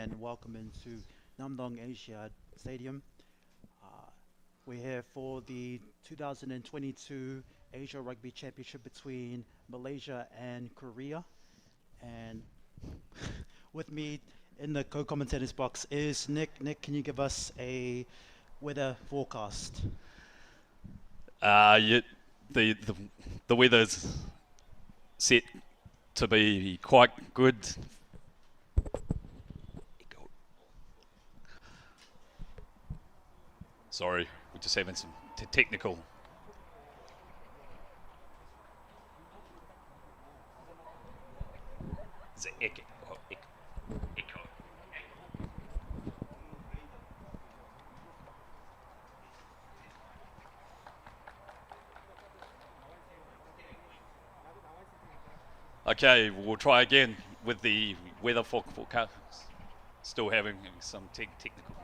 and welcome into Namdong Asia Stadium. Uh, we're here for the 2022 Asia Rugby Championship between Malaysia and Korea. And with me in the co-commentators box is Nick. Nick, can you give us a weather forecast? Yeah, the, the the weather's set to be quite good. Sorry, we're just having some technical. Is it echo? Oh, echo. Okay, we'll try again with the weather forecast. Still having some technical.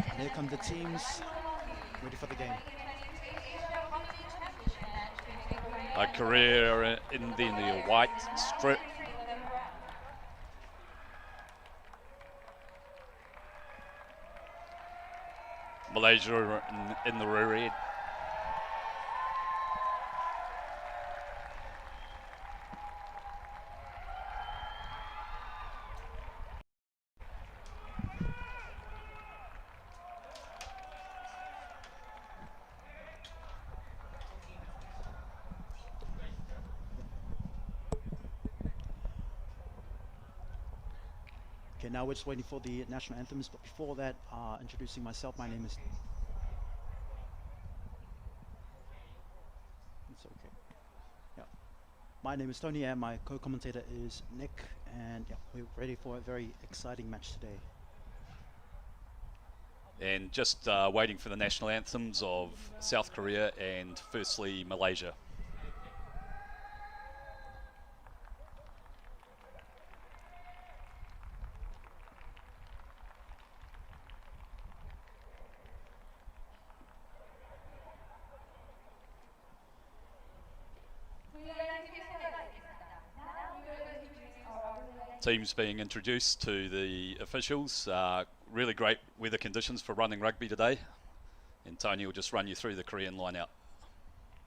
And here come the teams ready for the game. A career in the white strip. Malaysia in the red. Okay, now we're just waiting for the national anthems, but before that, introducing myself, my name is... It's okay. Yeah. My name is Tony and my co-commentator is Nick, and yeah, we're ready for a very exciting match today. And just waiting for the national anthems of South Korea and firstly Malaysia. Teams being introduced to the officials. Really great weather conditions for running rugby today. And Tony will just run you through the Korean line-out.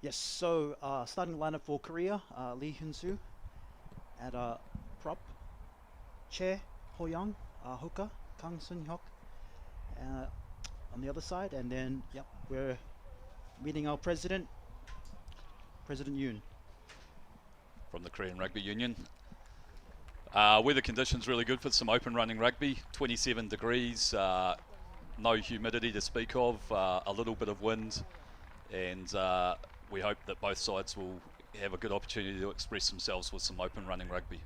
Yes, so starting lineup for Korea, Lee Hyun-soo at prop, Che Ho-young, hooker, Kang Sun-hyuk on the other side, and then yep, we're meeting our president, President Yoon. From the Korean Rugby Union. Weather conditions really good for some open running rugby. 27 degrees, no humidity to speak of, a little bit of wind, and we hope that both sides will have a good opportunity to express themselves with some open running rugby.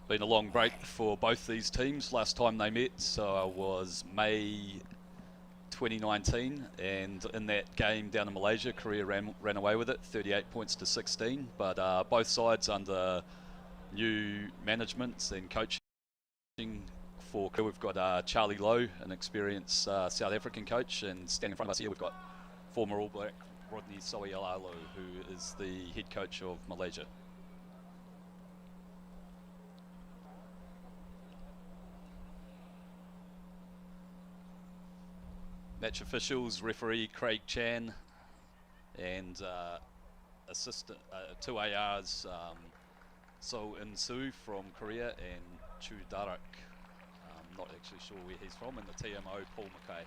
Been a long break for both these teams. Last time they met was May 2019, and in that game down in Malaysia, Korea ran away with it, 38 points to 16. But both sides under new management and coaching for Korea. We've got Charlie Lowe, an experienced South African coach, and standing in front of us here we've got former All Black Rodney Soialalo, who is the head coach of Malaysia. Match officials, referee Craig Chan, and assistant 2 ARs So In Soo from Korea and Chu Darak, not actually sure where he's from, and the TMO Paul McKay.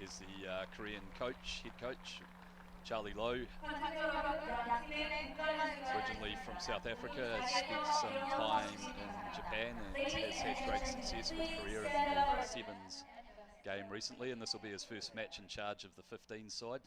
is the Korean coach, head coach, Charlie Lowe, originally from South Africa, has spent some time in Japan and has had great success with Korea in the sevens game recently, and this will be his first match in charge of the 15 side.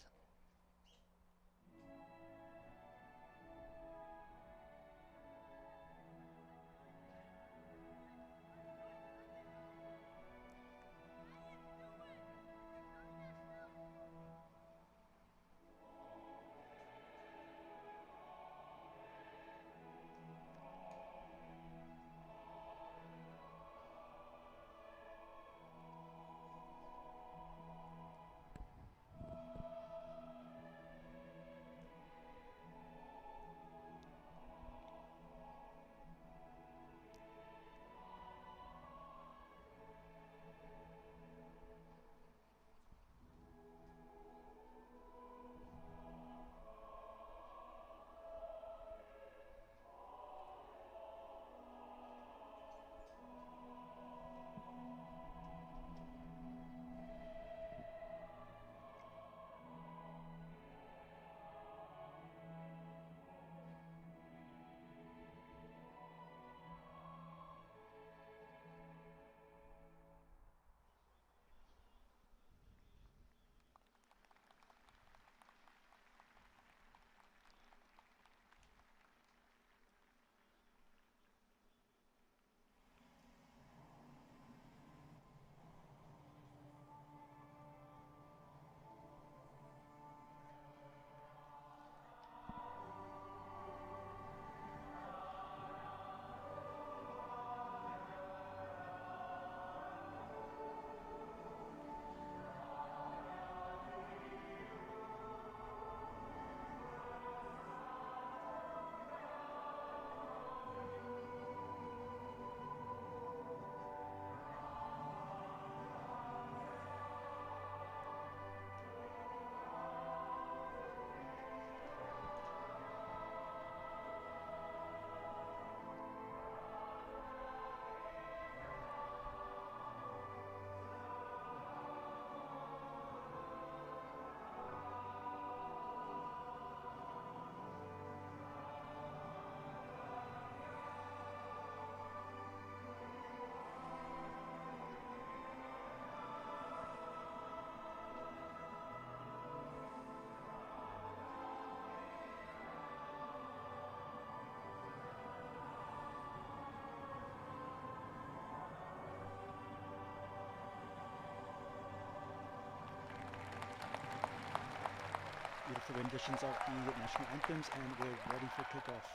Beautiful renditions of the national anthems, and we're ready for kickoff.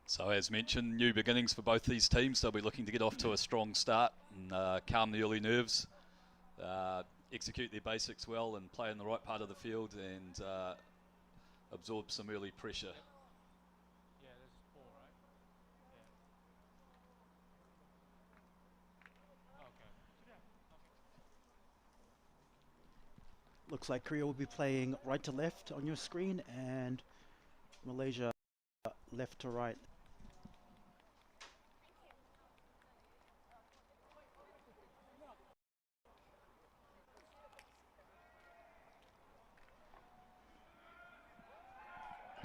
So as mentioned, new beginnings for both these teams. They'll be looking to get off to a strong start and calm the early nerves, execute their basics well and play in the right part of the field and absorb some early pressure. Looks like Korea will be playing right to left on your screen and Malaysia left to right.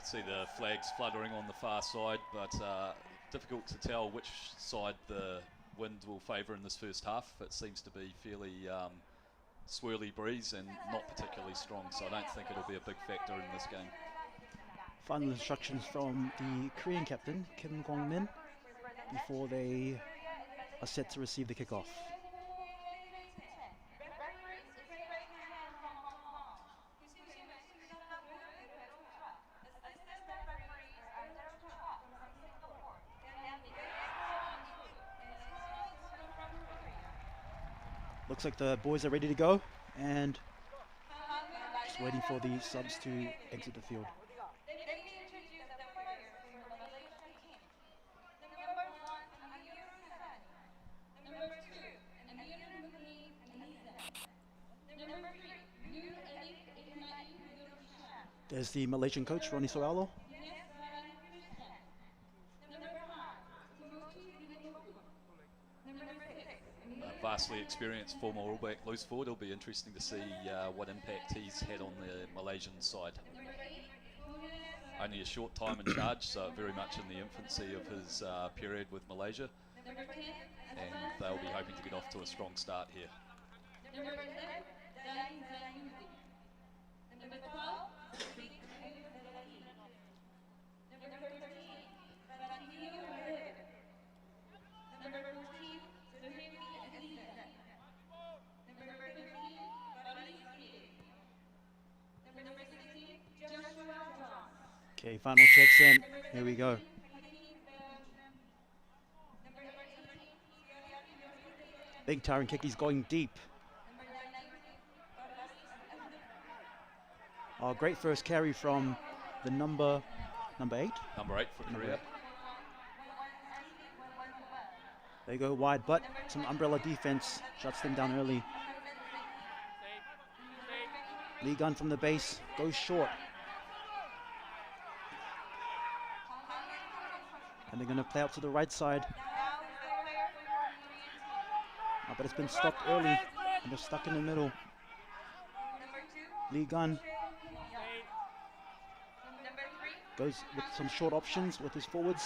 See the flags fluttering on the far side, but difficult to tell which side the wind will favour in this first half. It seems to be fairly swirly breeze and not particularly strong, so I don't think it'll be a big factor in this game. Final instructions from the Korean captain, Kim Kwang-min, before they are set to receive the kickoff. Looks like the boys are ready to go and just waiting for the subs to exit the field. There's the Malaysian coach, Ronnie Soalo. vastly experienced former All Black loose forward. It'll be interesting to see what impact he's had on the Malaysian side. Only a short time in charge, so very much in the infancy of his period with Malaysia. And they'll be hoping to get off to a strong start here. Okay, final checks in. Here we go. Big towering kick, he's going deep. Oh, great first carry from the number 8? Number 8 for Korea. They go wide, but some umbrella defense shuts them down early. Lee Gun from the base goes short. And they're going to play out to the right side. Oh, but it's been stopped early, and they're stuck in the middle. Lee Gun goes with some short options with his forwards.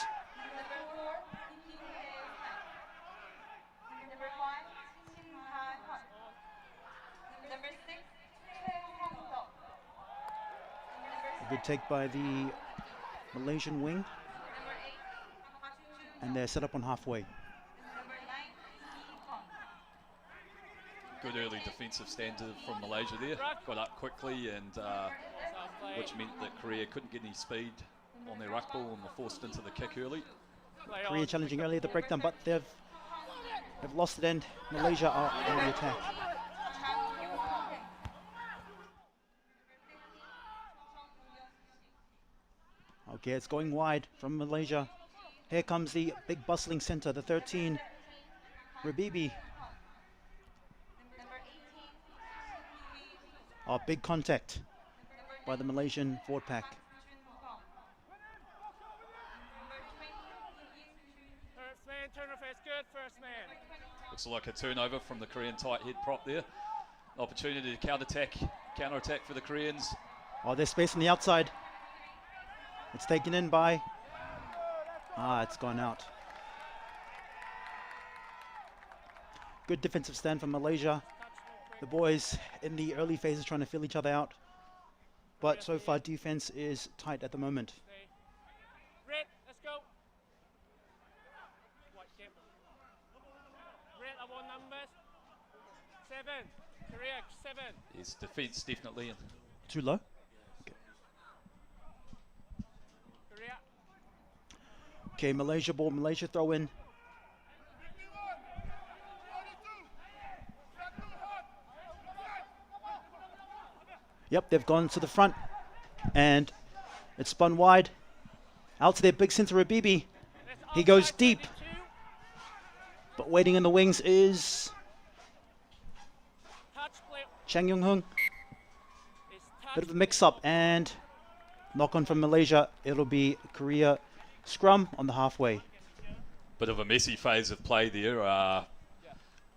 A good take by the Malaysian wing. And they're set up on halfway. Good early defensive stand from Malaysia there. Got up quickly, and which meant that Korea couldn't get any speed on their ruck ball and were forced into the kick early. Korea challenging early at the breakdown, but they've lost it, and Malaysia are on the attack. Okay, it's going wide from Malaysia. Here comes the big bustling center, the 13, Rabibi. Oh, big contact by the Malaysian forward pack. First man, turnover is good, first man. Looks like a turnover from the Korean tight head prop there. Opportunity to counter-attack for the Koreans. Oh, there's space on the outside. It's taken in by... it's gone out. Good defensive stand from Malaysia. The boys in the early phases trying to feel each other out. But so far defense is tight at the moment. Red, let's go. Red, I want numbers. 7. Korea, 7. His defense definitely. Too low? Korea. Okay, Malaysia ball, Malaysia throw in. Yep, they've gone to the front, and it's spun wide. Out to their big center, Rabibi. He goes deep, but waiting in the wings is Chang Yong-hung. Bit of a mix-up, and knock-on from Malaysia. It'll be Korea scrum on the halfway. Bit of a messy phase of play there.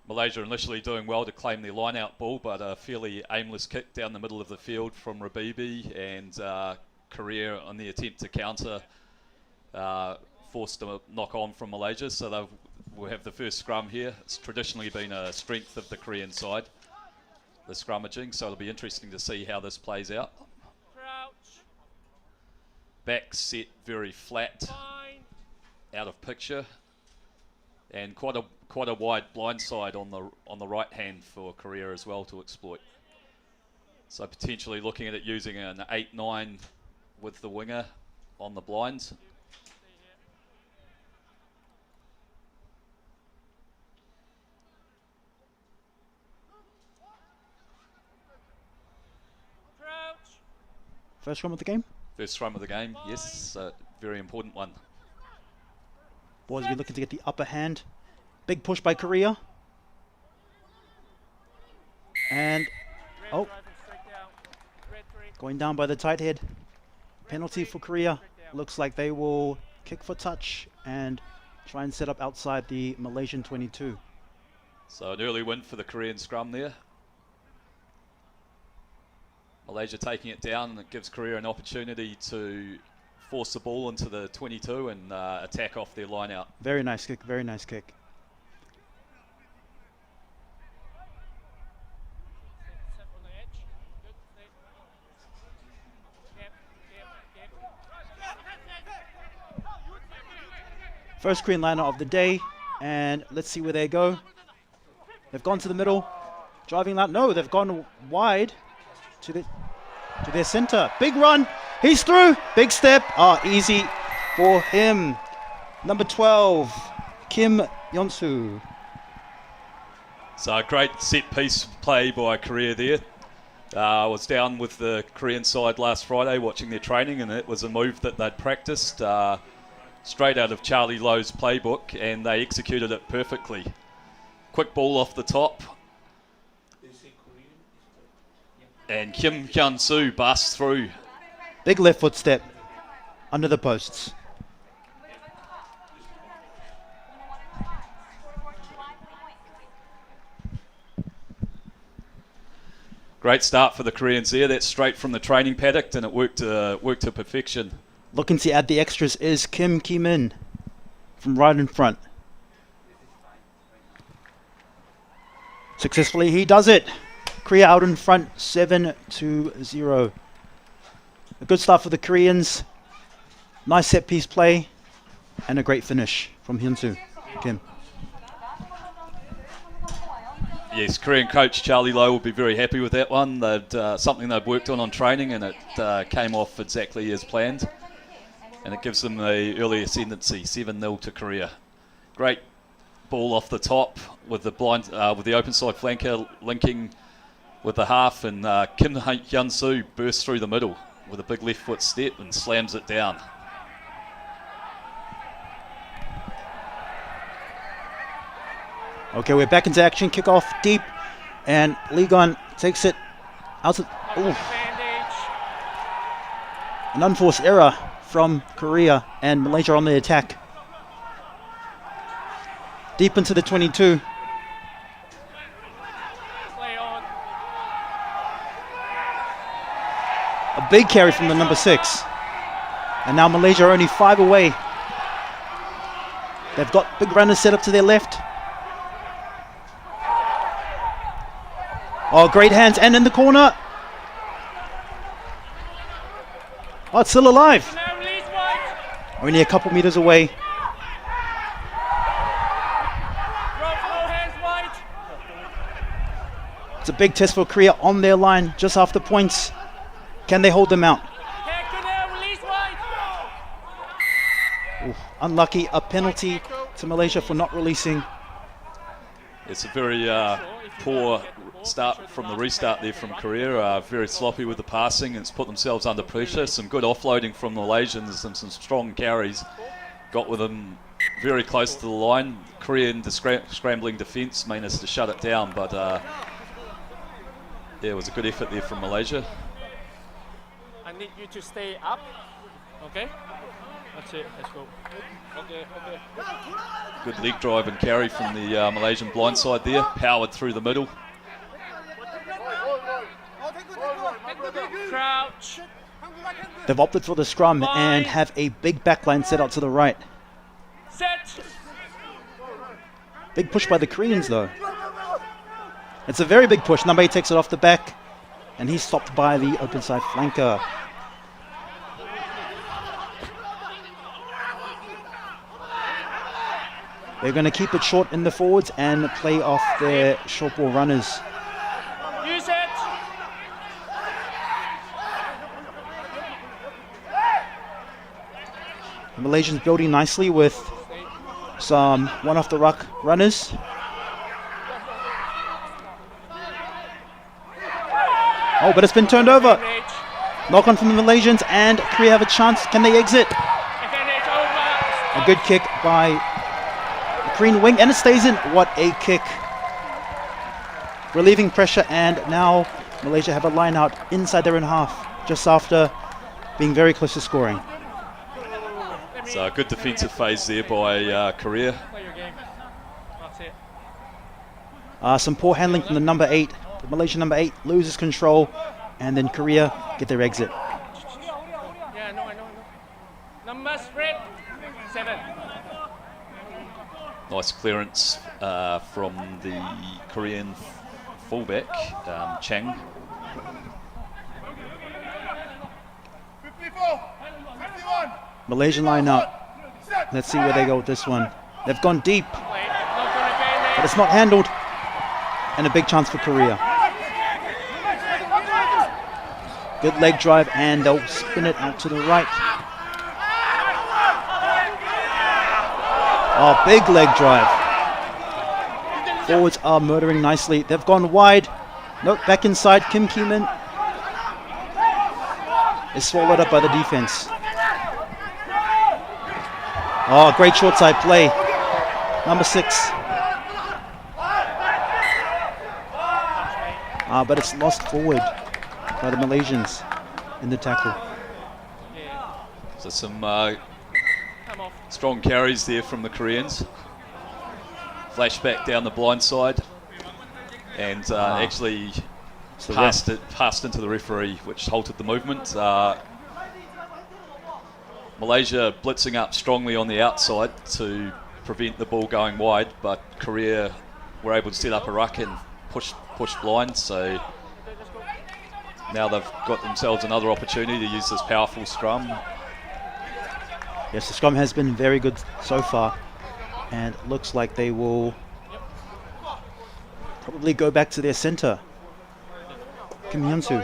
Malaysia initially doing well to claim their line-out ball, but a fairly aimless kick down the middle of the field from Rabibi, and Korea on the attempt to counter forced a knock-on from Malaysia, so we'll have the first scrum here. It's traditionally been a strength of the Korean side, the scrummaging, so it'll be interesting to see how this plays out. Crouch. Back set very flat, Fine. out of picture, and quite a wide blind side on the right hand for Korea as well to exploit. So potentially looking at it using an 8-9 with the winger on the blinds. Crouch. First scrum of the game. First scrum of the game, yes, very important one. Boys will be looking to get the upper hand. Big push by Korea. And, Red driving straight down. Red 3. going down by the tight head. Penalty for Korea. Looks like they will kick for touch and try and set up outside the Malaysian 22. So an early win for the Korean scrum there. Malaysia taking it down, and it gives Korea an opportunity to force the ball into the 22 and attack off their line out. Very nice kick, very nice kick. Sit on the edge. Good. Yep. First Korean liner of the day, and let's see where they go. They've gone to the middle, driving line. No, they've gone wide to their center. Big run, he's through. Big step. Easy for him. Number 12, Kim Yeon-soo. So a great set piece play by Korea there. I was down with the Korean side last Friday watching their training, and it was a move that they'd practiced straight out of Charlie Lowe's playbook, and they executed it perfectly. Quick ball off the top. And Kim Hyun-soo busts through. Big left foot step under the posts. Great start for the Koreans there. That's straight from the training paddock, and it worked to perfection. Looking to add the extras is Kim Ki-min from right in front. Successfully, he does it. Korea out in front, 7-0. A good start for the Koreans. Nice set piece play, and a great finish from Hyun-soo Kim. Yes, Korean coach Charlie Lowe will be very happy with that one. Something they've worked on training, and it came off exactly as planned. And it gives them the early ascendancy, 7-0 to Korea. Great ball off the top with the open side flanker linking with the half, and Kim Hyun-soo bursts through the middle with a big left foot step and slams it down. Okay, we're back into action. Kick off deep, and Lee Gun takes it out. An unforced error from Korea, and Malaysia on the attack. Deep into the 22. A big carry from the number 6. And now Malaysia are only 5 away. They've got big runners set up to their left. Great hands, and in the corner. It's still alive. Only a couple meters away. It's a big test for Korea on their line, just after points. Can they hold them out? Unlucky, a penalty to Malaysia for not releasing. It's a very poor start from the restart there from Korea. Very sloppy with the passing, and it's put themselves under pressure. Some good offloading from the Malaysians and some strong carries. Got with them very close to the line. Korean scrambling defence managed to shut it down, but yeah, it was a good effort there from Malaysia. I need you to stay up, okay? That's it, let's go. Okay. Good leg drive and carry from the Malaysian blindside there. Powered through the middle. Crouch. They've opted for the scrum and have a big backline set out to the right. Set. Big push by the Koreans though. It's a very big push. Number 8 takes it off the back, and he's stopped by the open side flanker. They're going to keep it short in the forwards and play off their short ball runners. Use it. The Malaysians building nicely with some one off the ruck runners. But it's been turned over. Knock on from the Malaysians, and Korea have a chance. Can they exit? A good kick by the Korean wing, and it stays in. What a kick. Relieving pressure, and now Malaysia have a line out inside their own half, just after being very close to scoring. So a good defensive phase there by Korea. Play your game. That's it. Some poor handling from the number 8. The Malaysian number 8 loses control, and then Korea get their exit. Yeah, I know. Number spread 7. Nice clearance from the Korean fullback, Chang. 51. Malaysian line up. Let's see where they go with this one. They've gone deep, but it's not handled. And a big chance for Korea. Good leg drive, and they'll spin it out to the right. Oh, big leg drive. Forwards are murdering nicely. They've gone wide. Nope, back inside. Kim Ki-min is swallowed up by the defense. Oh, great short side play. Number 6. But it's lost forward by the Malaysians in the tackle. So some strong carries there from the Koreans. Flashback down the blind side, and actually passed into the referee, which halted the movement. Malaysia blitzing up strongly on the outside to prevent the ball going wide, but Korea were able to set up a ruck and push blind. So now they've got themselves another opportunity to use this powerful scrum. Yes, the scrum has been very good so far, and it looks like they will probably go back to their centre, Kim Hyun-soo.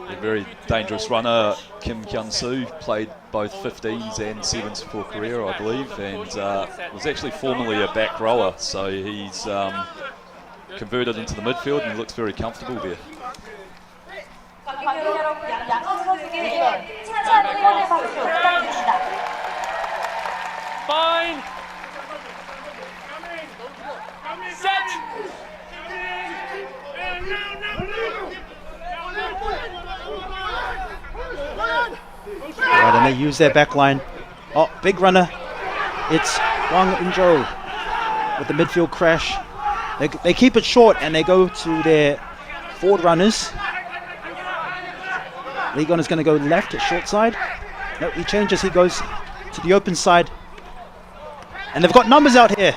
A very dangerous runner, Kim Hyun-soo, played both 15s and 7s for Korea, I believe, and was actually formerly a back rower, so he's converted into the midfield and looks very comfortable there. Fine. Set. Right, and they use their back line. Oh, big runner. It's Wang Injo with the midfield crash. They keep it short and they go to their forward runners. Lee Gon is going to go left at short side. No, he changes. He goes to the open side. And they've got numbers out here.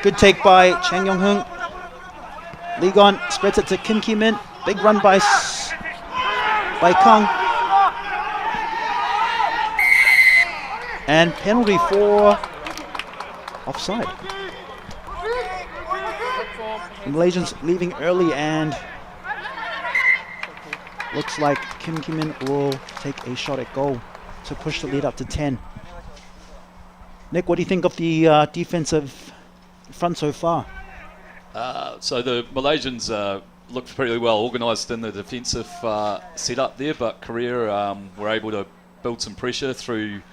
Good take by Chang Yong-hoon. Lee Gon spreads it to Kim Ki-min. Big run by Kang. And penalty for offside. The Malaysians leaving early, and looks like Kim Ki-min will take a shot at goal to push the lead up to 10. Nick, what do you think of the defensive front so far? So the Malaysians looked pretty well organised in the defensive setup there, but Korea were able to build some pressure through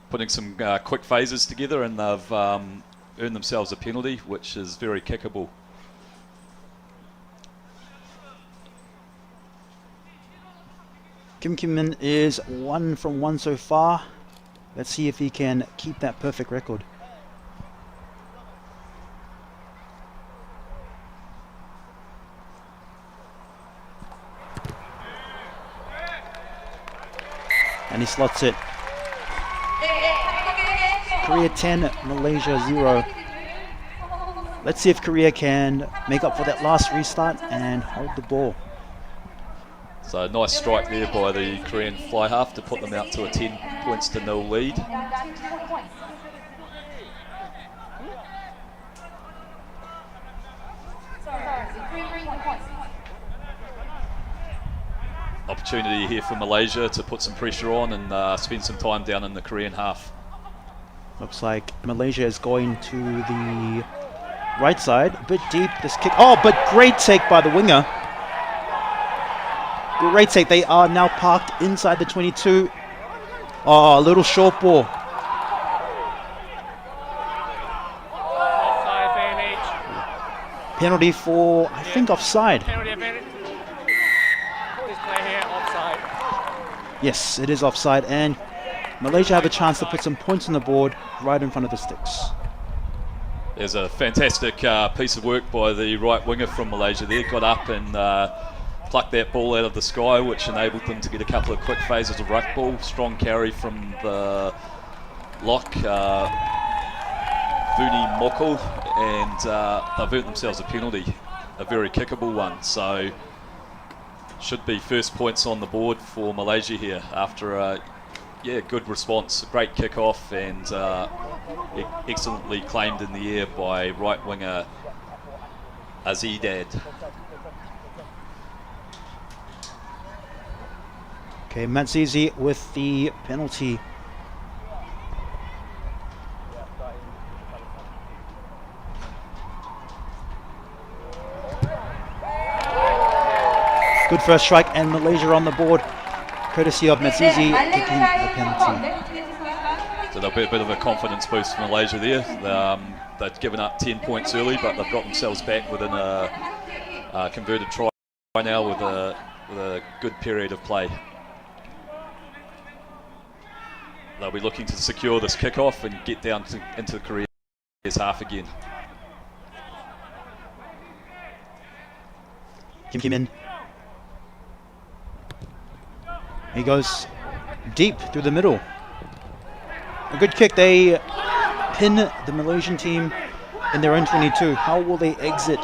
putting some quick phases together, and they've earned themselves a penalty, which is very kickable. Kim Ki-min is 1 from 1 so far. Let's see if he can keep that perfect record. And he slots it. Korea 10, Malaysia 0. Let's see if Korea can make up for that last restart and hold the ball. So a nice strike there by the Korean fly half to put them out to a 10-0 lead. Opportunity here for Malaysia to put some pressure on and spend some time down in the Korean half. Looks like Malaysia is going to the right side, a bit deep. This kick, oh, but great take by the winger. Great take. They are now parked inside the 22. Oh, a little short ball. Offside advantage. Penalty for, I think, offside. Penalty advantage. This play here, offside. Yes, it is offside, and Malaysia have a chance to put some points on the board right in front of the sticks. There's a fantastic piece of work by the right winger from Malaysia there. Got up and plucked that ball out of the sky, which enabled them to get a couple of quick phases of ruck ball. Strong carry from the lock, Vuni Moko, and they've earned themselves a penalty, a very kickable one. So should be first points on the board for Malaysia here after a good response, a great kick-off, and excellently claimed in the air by right winger Azidad. Okay, Matzizi with the penalty. Good first strike, and Malaysia on the board, courtesy of Matzizi taking the penalty. So there'll be a bit of a confidence boost for Malaysia there. They've given up 10 points early, but they've got themselves back within a converted try now with a good period of play. They'll be looking to secure this kickoff and get down into the Korea's half again. Kim in. He goes deep through the middle. A good kick. They pin the Malaysian team in their own 22. How will they exit?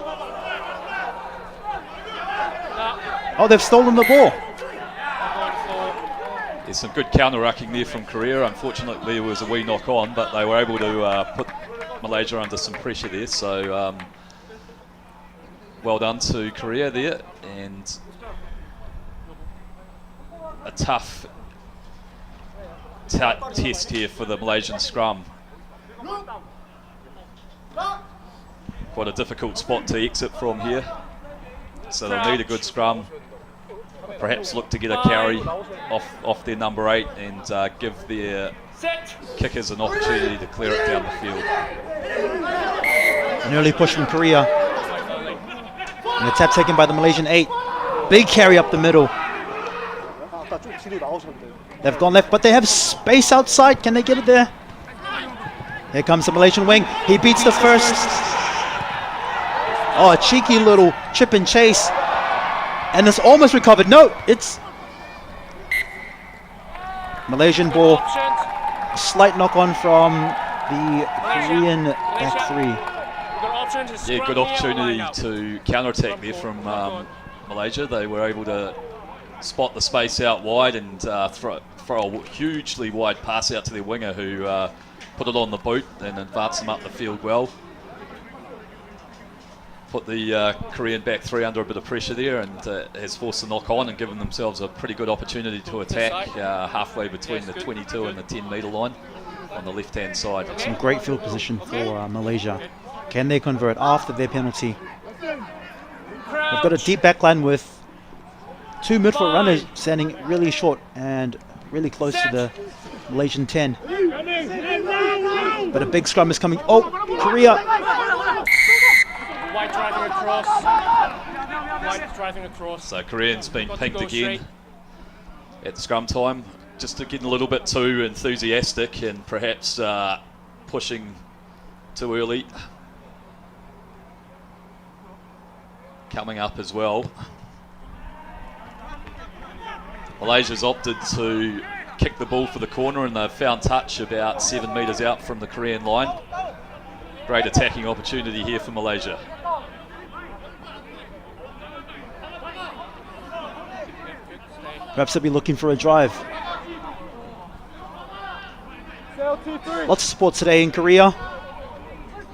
Oh, they've stolen the ball. There's some good counter-rucking there from Korea. Unfortunately, it was a wee knock-on, but they were able to put Malaysia under some pressure there. So well done to Korea there, and a tough test here for the Malaysian scrum. Quite a difficult spot to exit from here, so they'll need a good scrum. Perhaps look to get a carry off their number 8 and give their kickers an opportunity to clear it down the field. An early push from Korea. And a tap taken by the Malaysian 8. Big carry up the middle. They've gone left, but they have space outside. Can they get it there? Here comes the Malaysian wing. He beats the first. Oh, a cheeky little chip and chase. And it's almost recovered. No, it's Malaysian ball. Slight knock on from the Korean back 3. Yeah, good opportunity to counter-attack there from Malaysia. They were able to spot the space out wide and throw a hugely wide pass out to their winger, who put it on the boot and advanced them up the field well. Put the Korean back 3 under a bit of pressure there, and has forced a knock on and given themselves a pretty good opportunity to attack halfway between the 22 and the 10 metre line on the left hand side. Some great field position for Malaysia. Can they convert after their penalty? They've got a deep back line with 2 midfield runners standing really short and really close to the Malaysian 10. But a big scrum is coming. Oh, Korea! White driving across. White driving across. So Koreans been pinked again at scrum time. Just getting a little bit too enthusiastic and perhaps pushing too early. Coming up as well. Malaysia's opted to kick the ball for the corner, and they've found touch about 7 metres out from the Korean line. Great attacking opportunity here for Malaysia. Perhaps they'll be looking for a drive. Lots of support today in Korea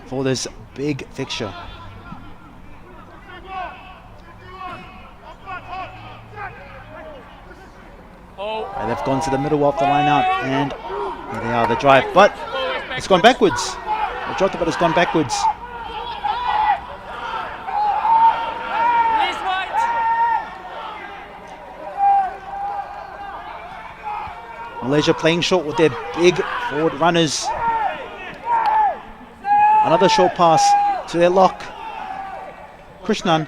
for this big fixture. And they've gone to the middle of the line out, and here they are, the drive. But it's gone backwards. They dropped it, but it's gone backwards. Malaysia playing short with their big forward runners. Another short pass to their lock, Krishnan.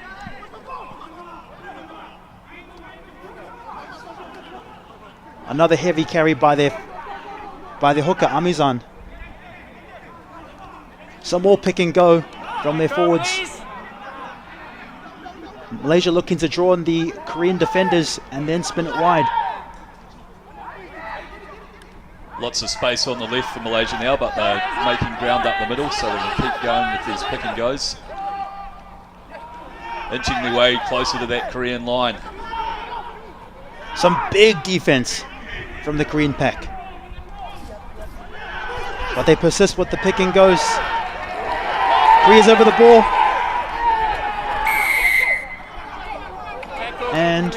Another heavy carry by their by the hooker, Amizan. Some more pick and go from their forwards. Malaysia looking to draw on the Korean defenders and then spin it wide. Lots of space on the left for Malaysia now, but they're making ground up the middle, so they can keep going with these pick and goes. Inching their way closer to that Korean line. Some big defense from the Korean pack. But they persist with the pick and goes. Korea's over the ball. And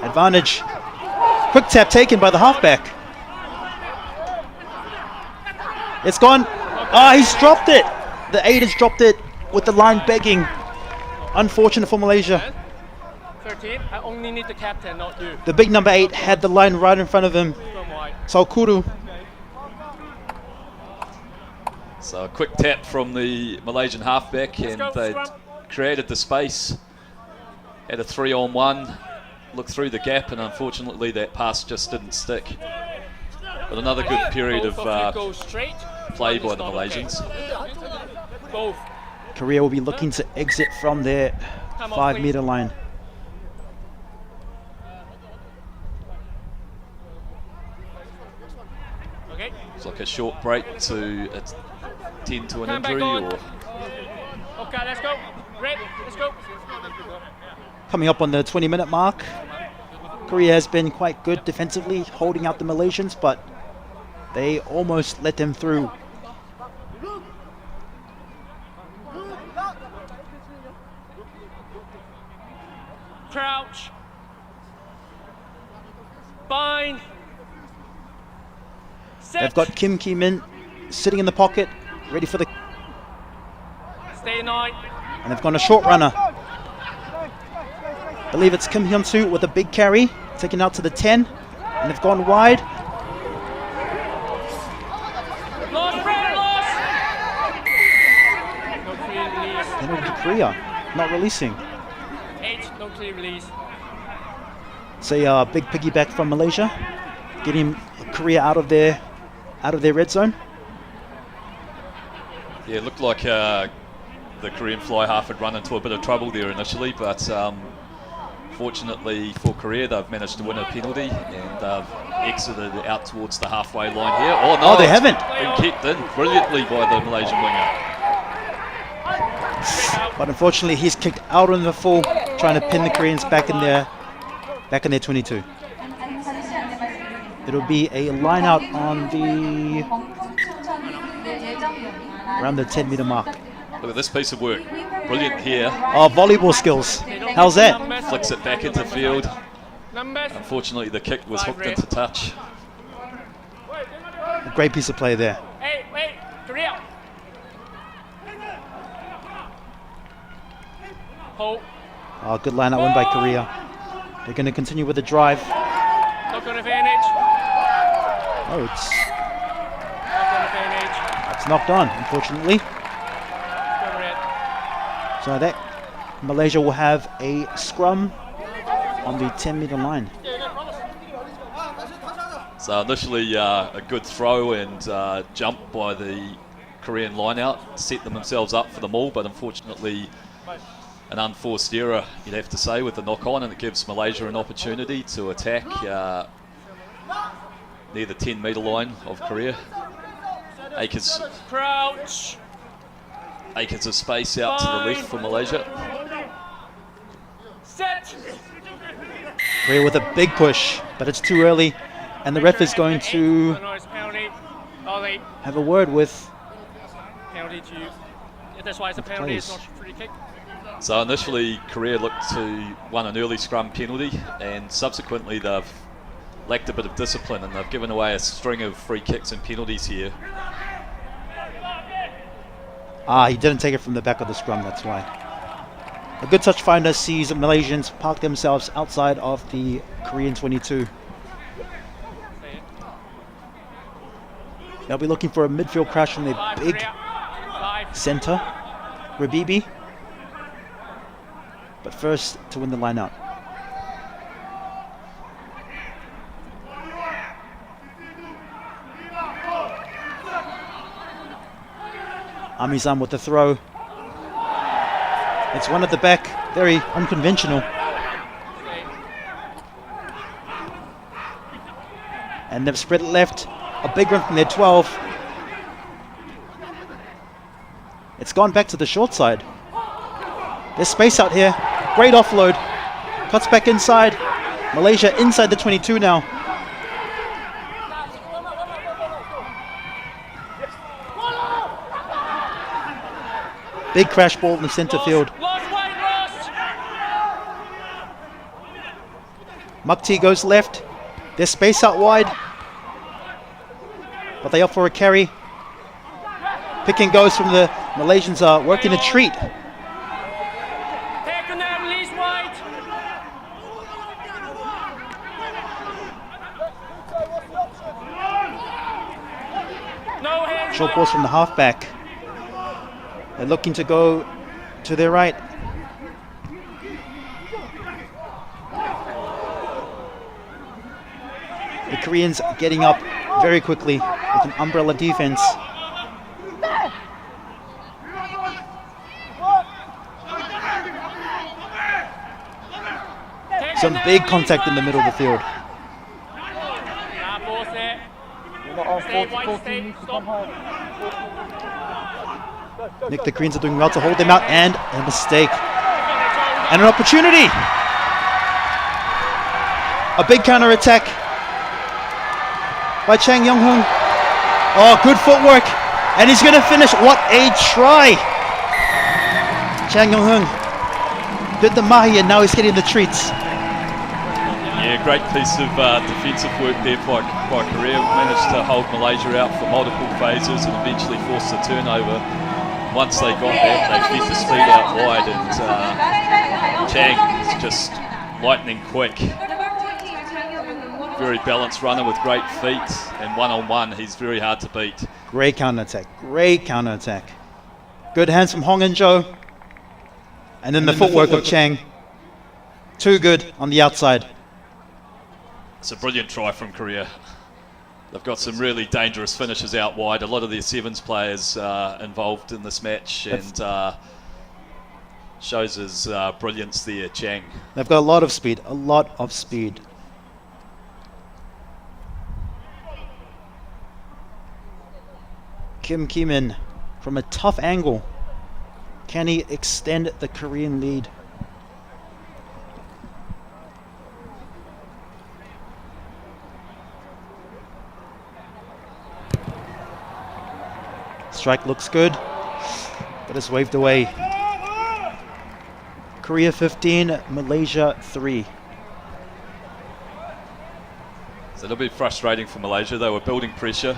advantage. Quick tap taken by the halfback. It's gone. Ah, he's dropped it. The 8 has dropped it with the line begging. Unfortunate for Malaysia. 13, I only need the captain, not you. The big number 8 had the line right in front of him. Saukuru. So a quick tap from the Malaysian halfback, and they created the space. Had a 3-on-1. Looked through the gap, and unfortunately that pass just didn't stick. But another good period of play by the Malaysians. Both. Korea will be looking to exit from their 5-meter line. Okay. It's like a short break to attend to an injury, or okay, let's go. Red, let's go. Coming up on the 20-minute mark. Korea has been quite good defensively, holding out the Malaysians, but they almost let them through. Crouch. Bind. Set. They've got Kim Ki-min sitting in the pocket, ready for the... Stay nine. And they've gone a short runner. I believe it's Kim Hyun-soo with a big carry, taken out to the 10, and they've gone wide. Lost. No clear release. Penalty to Korea, not releasing. 8, no clear release. It's a big piggyback from Malaysia, getting Korea out of their red zone. yeah, it looked like the Korean fly half had run into a bit of trouble there initially, but fortunately for Korea, they've managed to win a penalty, and they've exited out towards the halfway line here. Oh no, they haven't. Been kept in brilliantly by the Malaysian winger. But unfortunately, he's kicked out on the full, trying to pin the Koreans back in their 22. It'll be a line out on the around the 10-meter mark. Look at this piece of work. Brilliant here. Oh, volleyball skills. How's that? Flicks it back into field. Numbers. Unfortunately, the kick was hooked into touch. A great piece of play there. Hey, wait, Korea. Hold. Oh, good line out win by Korea. They're going to continue with the drive. Not good advantage. Oh, it's Not good advantage. knocked on, unfortunately. Go red. So that Malaysia will have a scrum on the 10-meter line. So initially a good throw and jump by the Korean line-out, set themselves up for the maul, but unfortunately an unforced error, you'd have to say, with the knock-on, and it gives Malaysia an opportunity to attack near the 10-metre line of Korea. Acres Crouch. of space out to the left for Malaysia. Set. Korea with a big push, but it's too early, and the ref is going to Penalty. Ollie. have a word with Penalty to you. Yeah, that's why it's a penalty, it's not a free kick. So initially Korea looked to win an early scrum penalty, and subsequently they've lacked a bit of discipline, and they've given away a string of free kicks and penalties here. he didn't take it from the back of the scrum, that's why. A good touch finder sees Malaysians park themselves outside of the Korean 22. They'll be looking for a midfield crash from their big center, Rabibi. But first, to win the line out. Amizan with the throw. It's one at the back, very unconventional. And they've spread it left. A big run from their 12. It's gone back to the short side. There's space out here. Great offload. Cuts back inside. Malaysia inside the 22 now. Big crash ball in the center field. Mukti goes left. There's space out wide. But they opt for a carry. Pick and goes from the Malaysians are working a treat. Short balls from the halfback. They're looking to go to their right. The Koreans getting up very quickly with an umbrella defense. Some big contact in the middle of the field. Nick, the Koreans are doing well to hold them out, and a mistake. And an opportunity! A big counter-attack by Chang Yong-hoon. Oh, good footwork. And he's going to finish. What a try! Chang Yong-hoon did the mahi, and now he's getting the treats. Yeah, great piece of defensive work there by Korea. Managed to hold Malaysia out for multiple phases and eventually forced the turnover. Once they got that, they fed the speed out wide, and Chang is just lightning quick. Very balanced runner with great feet, and one-on-one, he's very hard to beat. Great counter-attack, great counter-attack. Good hands from Hong and Zhou. And then the footwork of Chang. Too good on the outside. It's a brilliant try from Korea. They've got some really dangerous finishes out wide. A lot of their sevens players involved in this match, and shows his brilliance there, Chang. They've got a lot of speed, a lot of speed. Kim Ki-min from a tough angle. Can he extend the Korean lead? Strike looks good, but it's waved away. Korea 15, Malaysia 3. It's a little bit frustrating for Malaysia. They were building pressure,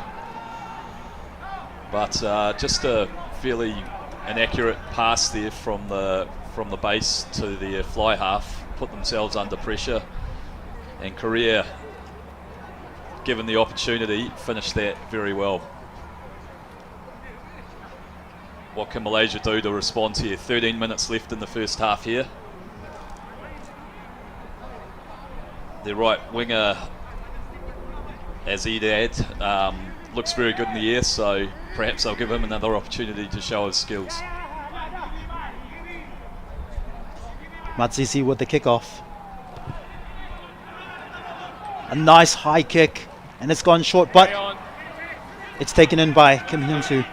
but just a fairly inaccurate pass there from the base to the fly half put themselves under pressure, and Korea, given the opportunity, finished that very well. What can Malaysia do to respond here? 13 minutes left in the first half here. Their right winger, Azidad, looks very good in the air, so perhaps they'll give him another opportunity to show his skills. Matsisi with the kickoff. A nice high kick, and it's gone short, but it's taken in by Kim Hyun-soo.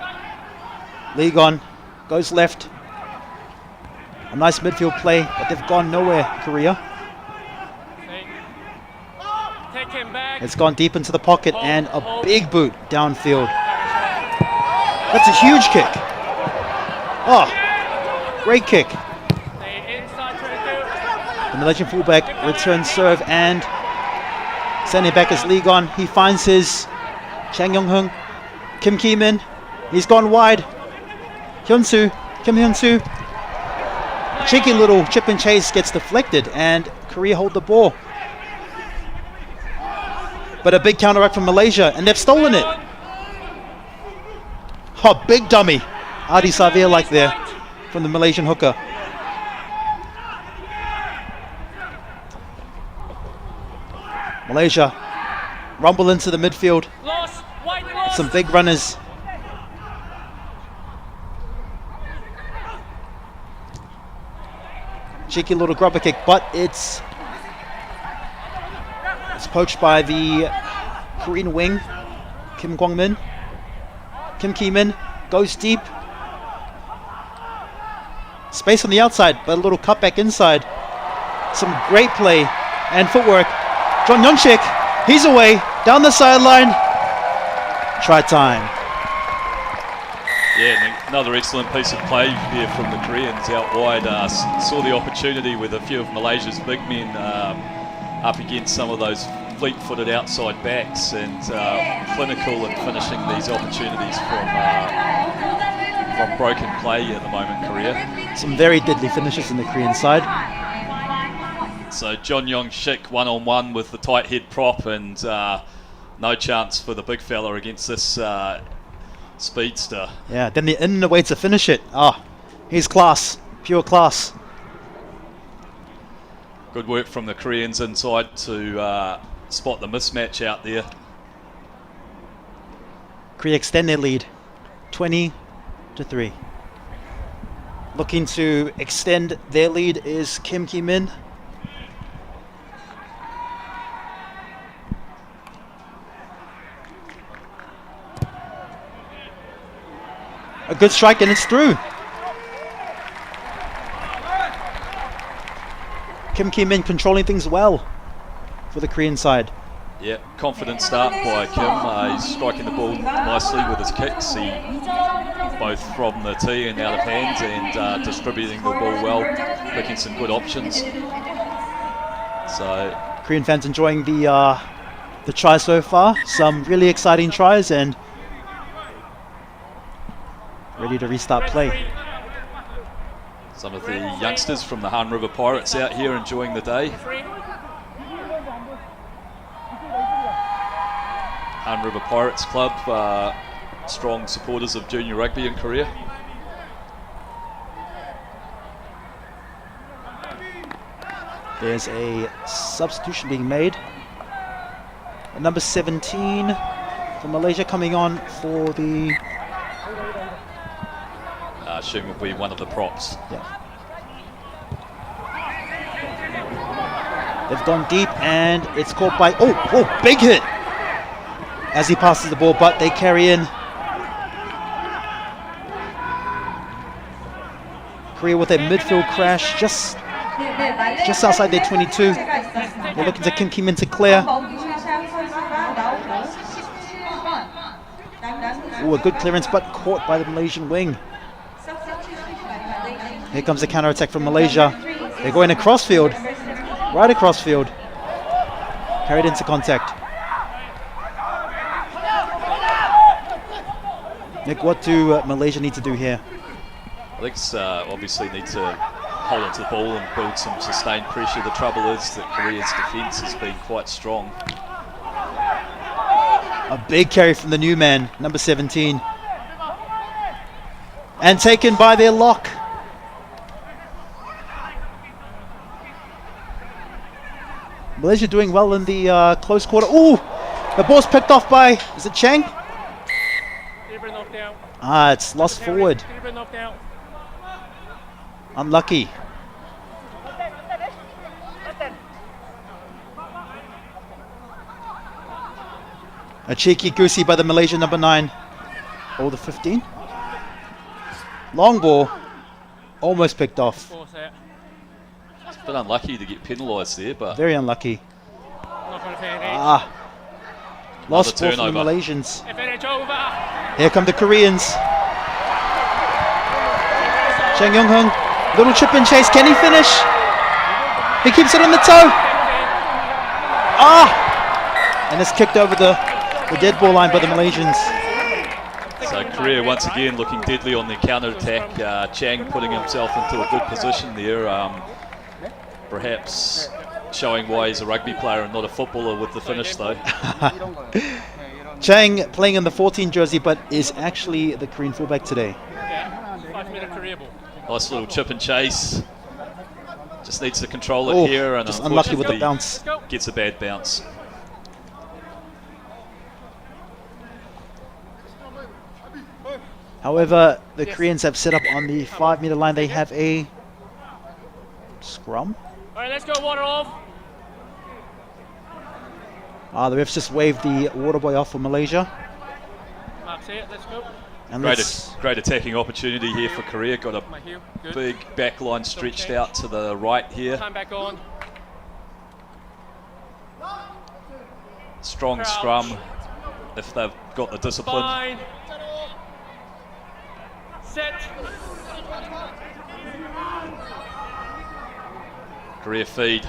Lee Gon goes left. A nice midfield play, but they've gone nowhere, Korea. It's gone deep into the pocket, and a big boot downfield. That's a huge kick. Oh, great kick. The Malaysian fullback returns serve and sending back as Lee Gon. He finds his Chang Yong-hoon. Kim Ki-min. He's gone wide. Hyun-soo, Kim Hyun-soo. Cheeky little chip and chase gets deflected, and Korea hold the ball. But a big counteract from Malaysia, and they've stolen it. Oh, big dummy. Adi Savir like there from the Malaysian hooker. Malaysia rumble into the midfield. Some big runners. Cheeky little grubber kick, but it's poached by the Korean wing, Kim Kwang-min. Kim Ki-min goes deep. Space on the outside, but a little cutback inside. Some great play and footwork. John Yonchik, he's away, down the sideline. Try time. Yeah, and another excellent piece of play here from the Koreans out wide. Saw the opportunity with a few of Malaysia's big men up against some of those fleet-footed outside backs, and clinical in finishing these opportunities from broken play at the moment, Korea. Some very deadly finishes in the Korean side. So John Yong-shik one-on-one with the tight head prop, and no chance for the big fella against this speedster. Yeah, then the in and away to finish it. He's class, pure class. Good work from the Koreans inside to spot the mismatch out there. Korea extend their lead, 20-3. Looking to extend their lead is Kim Ki-min. A good strike and it's through. Kim Ki-min controlling things well for the Korean side. Yeah, confident start by Kim. He's striking the ball nicely with his kicks. Both from the tee and out of hands, and distributing the ball well, picking some good options. So Korean fans enjoying the tries so far. Some really exciting tries and ready to restart play. Some of the youngsters from the Han River Pirates out here enjoying the day. Han River Pirates Club, strong supporters of junior rugby in Korea. There's a substitution being made. Number 17 for Malaysia coming on for the... I assume will be one of the props. Yeah. They've gone deep and it's caught by... Oh, big hit! As he passes the ball, but they carry in. Korea with a midfield crash just outside their 22. They're looking to Kim Ki-min to clear. Ooh, a good clearance, but caught by the Malaysian wing. Here comes the counter-attack from Malaysia. They're going across field, right across field. Carried into contact. Nick, what do Malaysia need to do here? I think it's obviously need to hold onto the ball and build some sustained pressure. The trouble is that Korea's defence has been quite strong. A big carry from the new man, number 17. And taken by their lock. Malaysia doing well in the close quarter. Ooh! The ball's picked off by, is it Chang? It's lost forward. Unlucky. A cheeky goosey by the Malaysian number 9. Oh, the 15. Long ball. Almost picked off. It's a bit unlucky to get penalised there, but... Very unlucky. Lost ball from the Malaysians. Here come the Koreans. Chang Yong-hung, little chip and chase. Can he finish? He keeps it on the toe. And it's kicked over the dead ball line by the Malaysians. So Korea once again looking deadly on the counter-attack. Chang putting himself into a good position there. Perhaps showing why he's a rugby player and not a footballer with the finish though. Chang playing in the 14 jersey, but is actually the Korean fullback today. Nice little chip and chase. Just needs to control it here, and just unlucky with the bounce. Gets a bad bounce. However, the Koreans have set up on the 5 meter line. They have a scrum. All right, let's go water off. The refs just waved the water boy off for Malaysia. That's it, let's go. And Great attacking opportunity here for Korea. Got a My heel, good. big back line stretched out to the right here. Time back on. Strong Crouch. scrum if they've got the discipline. Fine. Set. Korea feed.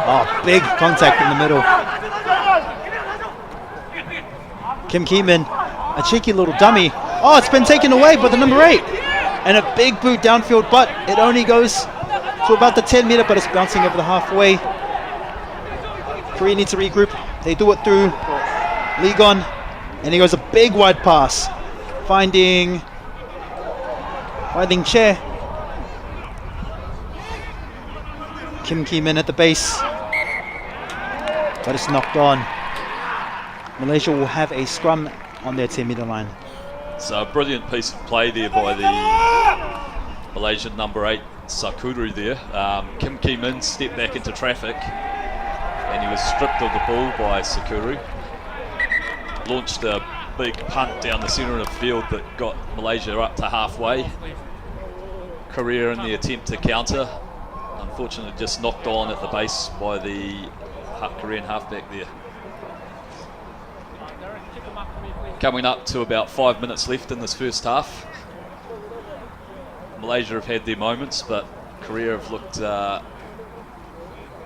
Oh, big contact in the middle. Kim Ki-min, a cheeky little dummy. Oh, it's been taken away by the number 8. And a big boot downfield, but it only goes to about the 10-meter, but it's bouncing over the halfway. Korea needs to regroup. They do it through Lee Gon, and he goes a big wide pass, finding Che. Kim Ki-min at the base, but it's knocked on. Malaysia will have a scrum on their 10-meter line. So a brilliant piece of play there by the Malaysian number 8, Sakuru there. Kim Ki-min stepped back into traffic and he was stripped of the ball by Sakuru. Launched a big punt down the centre of the field that got Malaysia up to halfway. Korea in the attempt to counter. Unfortunately just knocked on at the base by the Korean halfback there. Coming up to about 5 minutes left in this first half. Malaysia have had their moments, but Korea have looked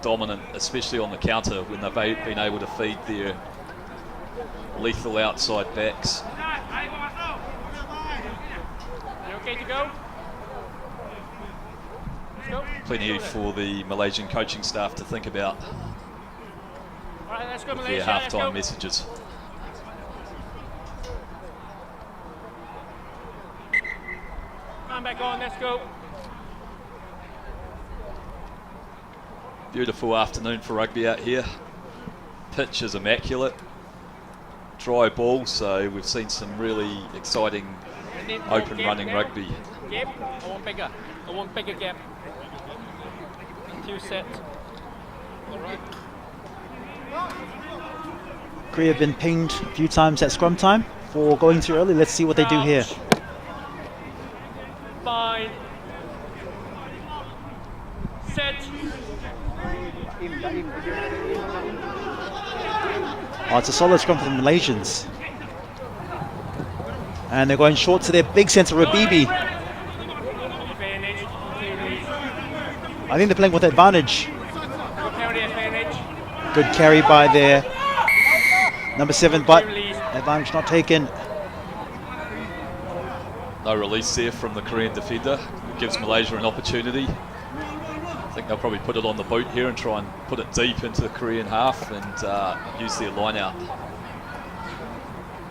dominant, especially on the counter when they've been able to feed their lethal outside backs. You okay to go? Let's go. Plenty for the Malaysian coaching staff to think about All right, let's go, with Malaysia. their Let's go. halftime messages. Time back on, let's go. Beautiful afternoon for rugby out here. Pitch is immaculate. Dry ball, so we've seen some really exciting And then open gap running there. rugby. Gap. I want bigger gap. Two set. All right. Korea have been pinged a few times at scrum time for going too early. Let's see what they do here. Crouch. Fine. Set. Oh, it's a solid scrum for the Malaysians. And they're going short to their big centre, Rabibi. Advantage. I think they're playing with advantage. Go carry advantage. Good carry by their number 7, but Release. advantage not taken. No release there from the Korean defender. Gives Malaysia an opportunity. I think they'll probably put it on the boot here and try and put it deep into the Korean half and use their line out.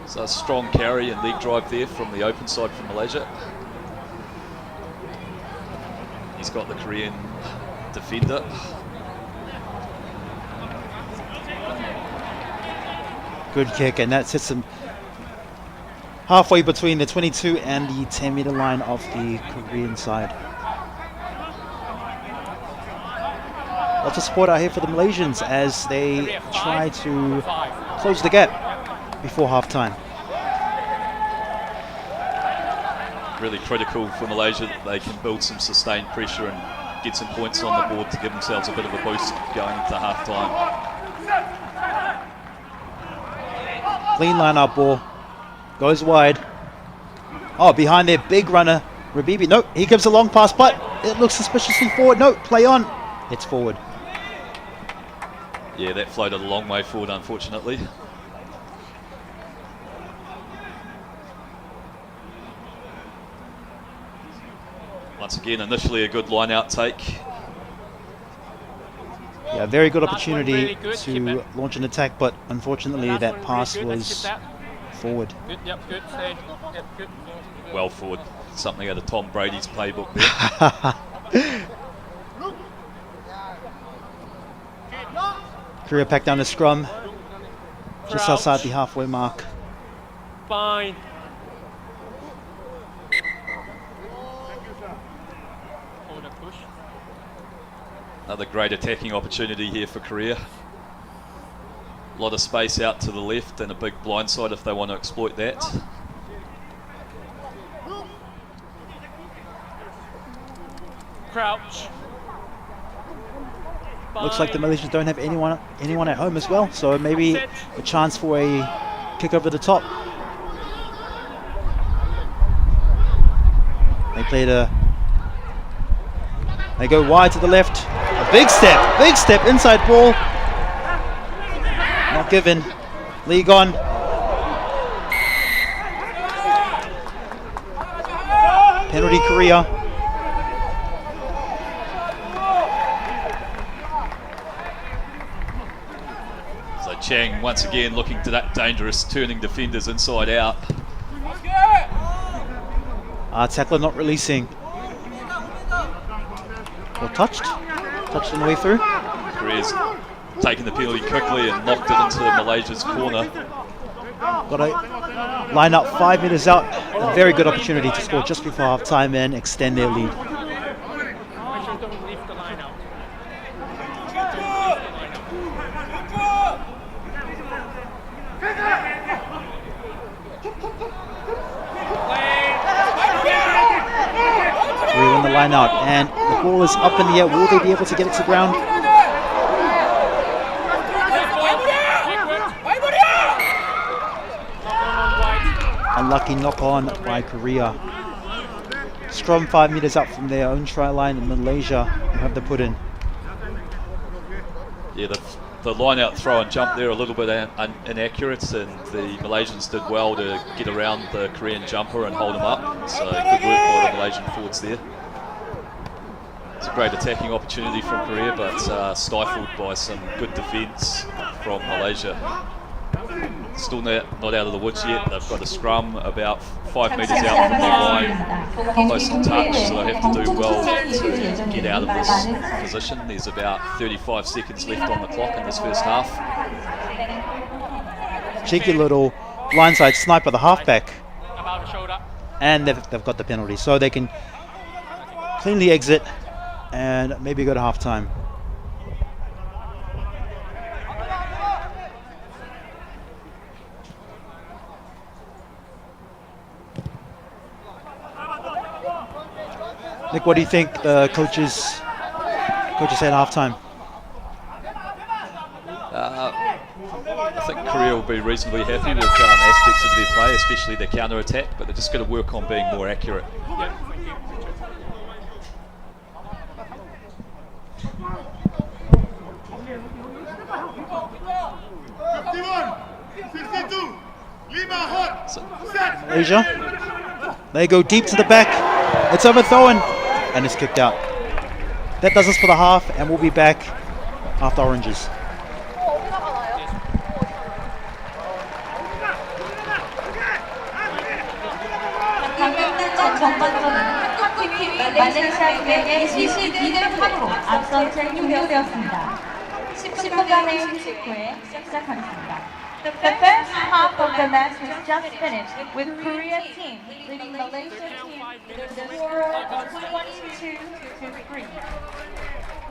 So a strong carry and leg drive there from the open side from Malaysia. He's got the Korean defender. Good kick, and that sits them halfway between the 22 and the 10-meter line of the Korean side. Lots of support out here for the Malaysians as they try to close the gap before half-time. Really critical for Malaysia that they can build some sustained pressure and get some points on the board to give themselves a bit of a boost going into half-time. Clean line-up ball. Goes wide. Oh, behind their big runner, Rabibi. Nope, he gives a long pass, but it looks suspiciously forward. Nope, play on. It's forward. Yeah, that floated a long way forward, unfortunately. Once again, initially a good line-out take. Yeah, very good Last one opportunity really good, keep to it. launch an attack, but unfortunately Last that one pass really good. Let's was keep that. forward. Good, yep, good. Stay. Yep, good. Well forward. Something out of Tom Brady's playbook there. Korea packed down the scrum just Crouch. outside the halfway mark. Fine. Push. Another great attacking opportunity here for Korea. A lot of space out to the left and a big blindside if they want to exploit that. Crouch. Looks like the Malaysians don't have anyone at home as well, so maybe a chance for a kick over the top. They go wide to the left. A big step inside ball. Not given. Lee gone. Penalty Korea. So Chang once again looking to that dangerous, turning defenders inside out. Tackler not releasing. Well, touched on the way through. Korea's taken the penalty quickly and knocked it into Malaysia's corner. Got to line up 5 meters out. A very good opportunity to score just before half time and extend their lead. Make sure don't leave the line out. Korea on the line out, and the ball is up in the air. Will they be able to get it to ground? Unlucky knock on by Korea. Strong 5 meters up from their own try line, and Malaysia will have the put in. Yeah, the line out throw and jump there a little bit inaccurate, and the Malaysians did well to get around the Korean jumper and hold him up. So good work by the Malaysian forwards there. It's a great attacking opportunity from Korea, but stifled by some good defence from Malaysia. Still not out of the woods yet. They've got a scrum about 5 metres out from the line, close to touch, so they have to do well to get out of this position. There's about 35 seconds left on the clock in this first half. Cheeky little blindside sniper, the halfback, About the shoulder. and they've got the penalty, so they can cleanly exit and maybe go to half time. Nick, what do you think the coaches said at halftime? I think Korea will be reasonably happy with aspects of their play, especially their counter-attack, but they're just going to work on being more accurate. Malaysia, they go deep to the back. It's overthrown and it's kicked out. That does us for the half, and we'll be back after oranges. 말레이시아에게 22대 3으로 앞선 채 종료되었습니다. 10분간의 휴식후에 시작하겠습니다. The first half of the match has just finished, with Korea team leading Malaysia team with the score of 22-3.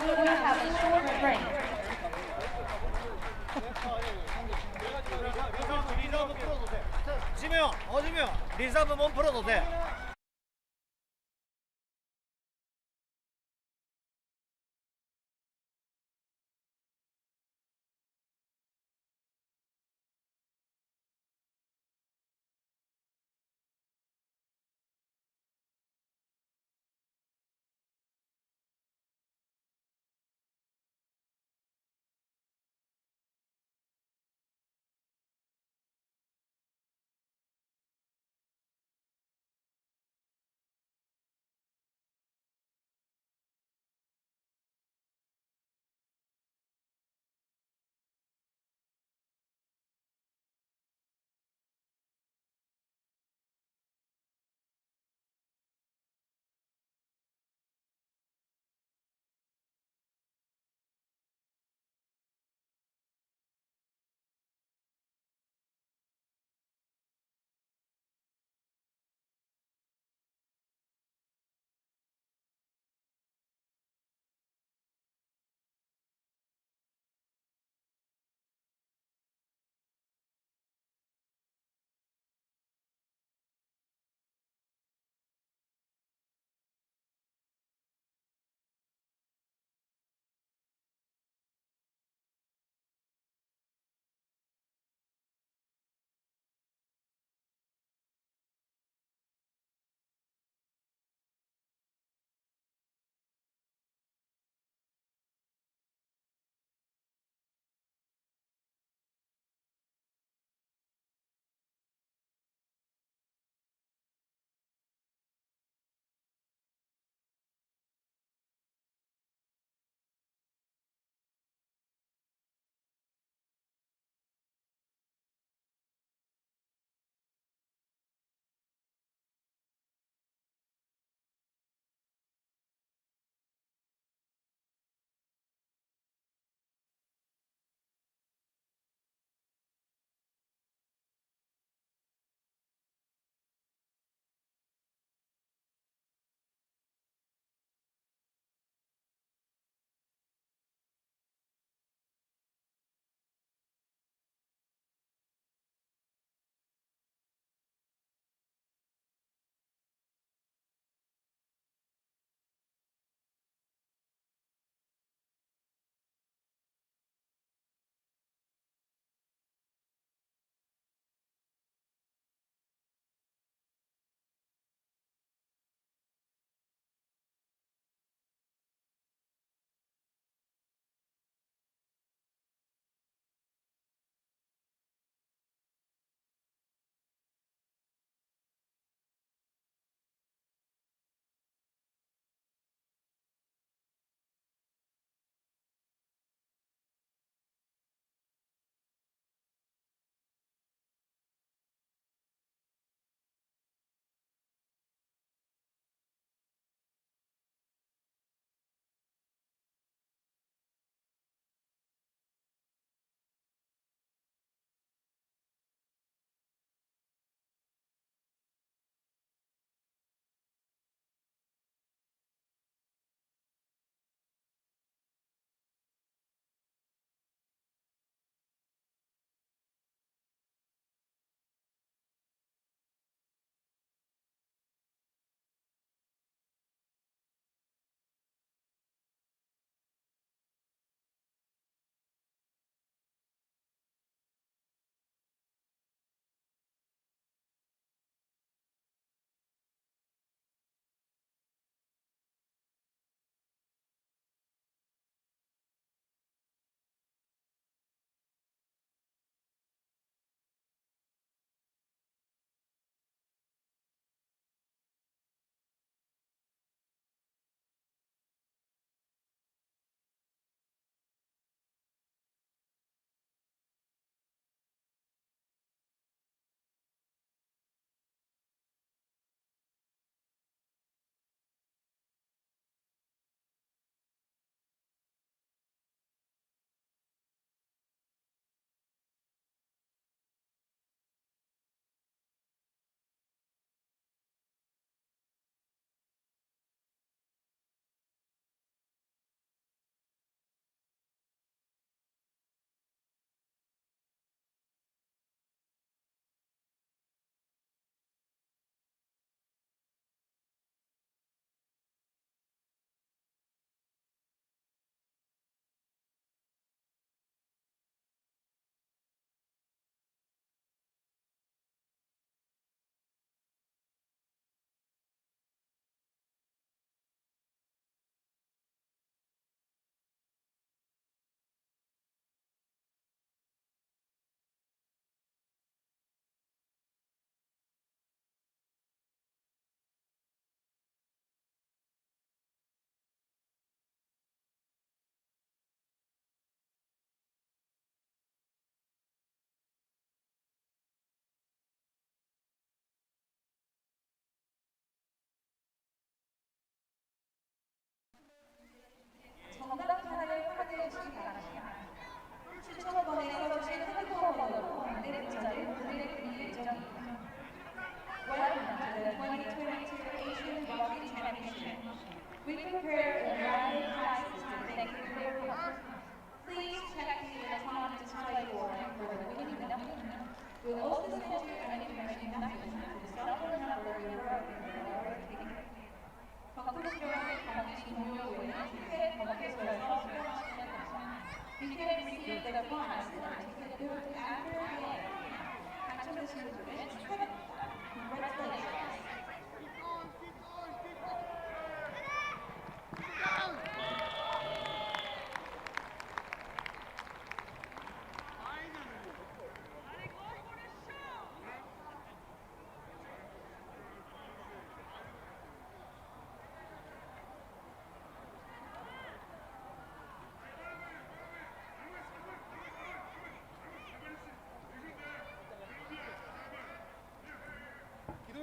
We will have a short break. 지명, 어지명, 리자브 몸 풀어도 돼.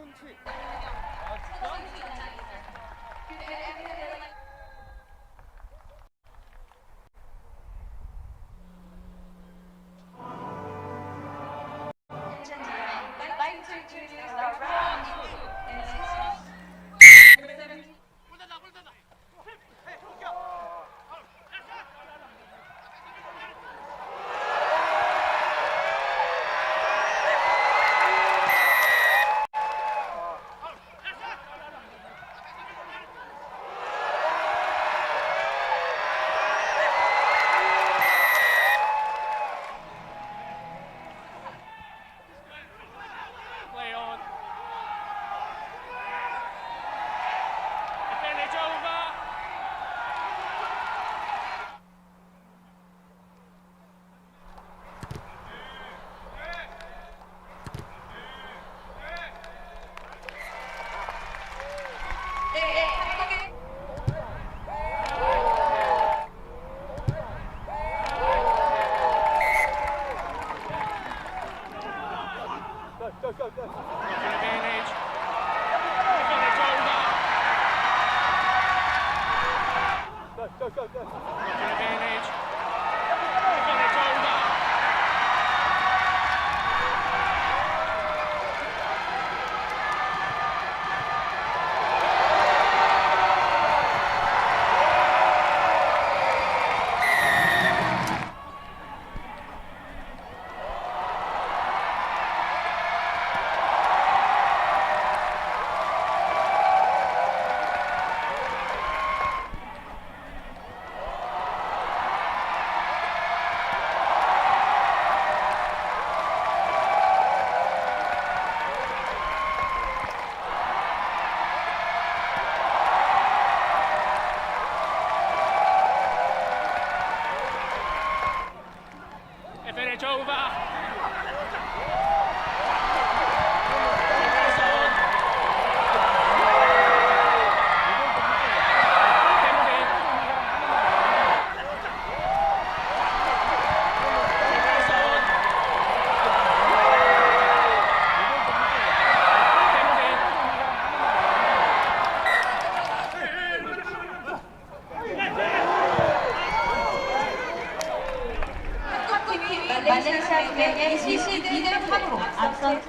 I'd like to introduce our round Play on. Advantage over. Advantage. Advantage over. Advantage. Advantage over. Advantage over. Reverse on. Tempting. Reverse on. Tempting. 한국팀이 말레이시아 팀에게 22대 3으로 앞선